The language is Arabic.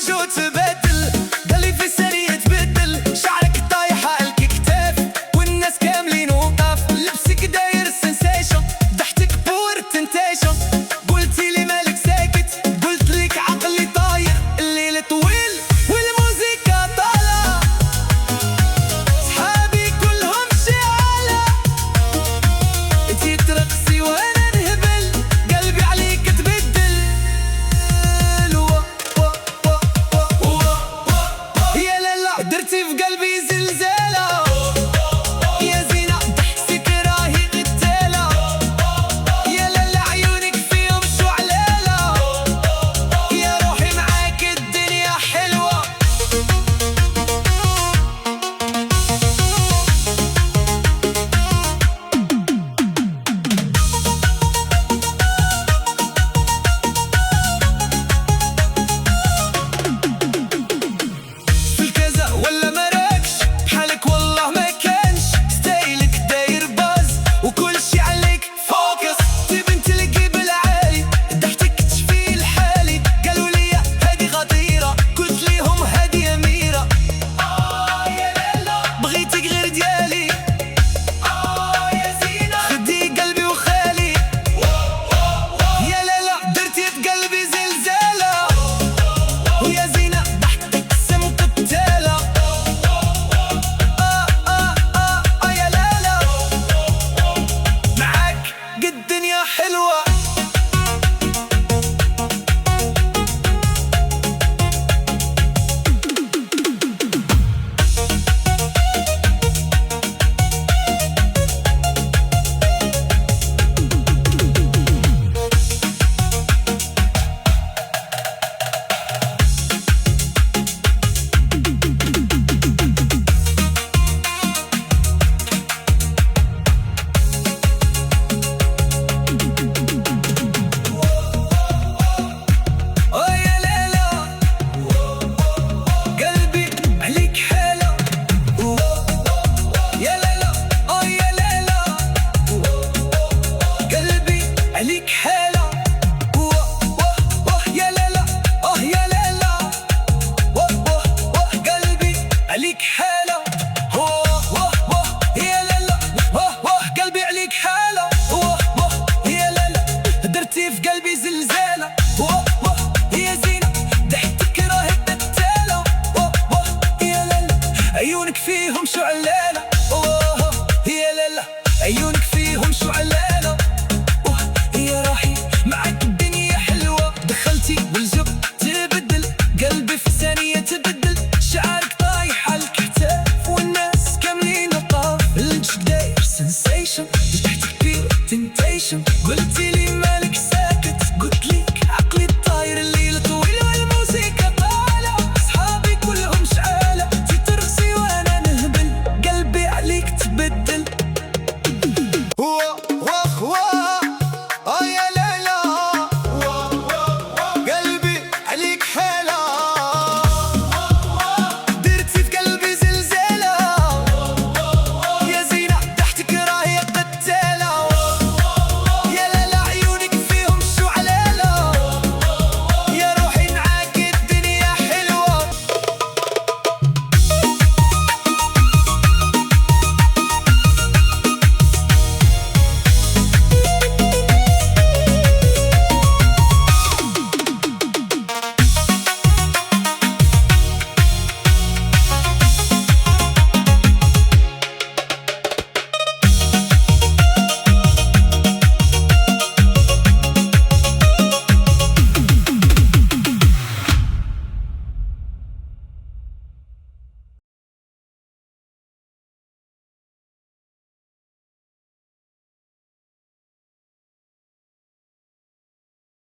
وجهه تبدل، قلبي في السريع تبدل، شعرك طايحة الكتاف والناس كاملين وقاف، لبسك داير سنسيشن، ضحكتك بور تنتيشن، قلتي لي مالك ساكت، قلت لك عقلي طاير، الليل طويل والموسيقى طالعة، صحابي كلهم شعالة، انتي ترقصي وانا نهبل، قلبي عليك تبدل، يا لالا درتي في قلبي زلزالة، يا زينة ضحكتك راهي قتالة، يا لالا عيونك فيهم شعلالة، يا روحي معاك الدنيا حلوة. في الكازا ولا مراكش، بحالك والله ما كانش، ستايلك داير باز وكل شي عليك فوكس، تبي نتلقي بالعالي، ضحكتك تشفي لحالي، قالوا لي هادي خطيرة، قلت ليهم هادي أميرة، يا لالا بغيتك غير ديالي، يا زينة خدي قلبي وخالي، يا لالا درتي في قلبي زلزالة، ويا زينة ضحكتك سم قتالة، يا لالا معاك قد الدنيا حلوة. يا لالا قلبي عليك حالة، يا لالا يا لالا قلبي عليك حالة، يا لالا يا لالا قلبي عليك حالة، يا لالا قلبي عليك حالة، يا لالا درتي في قلبي زلزالة، يا زينة ضحكتك راهي قتالة، يا لالا عيونك فيهم شعلة.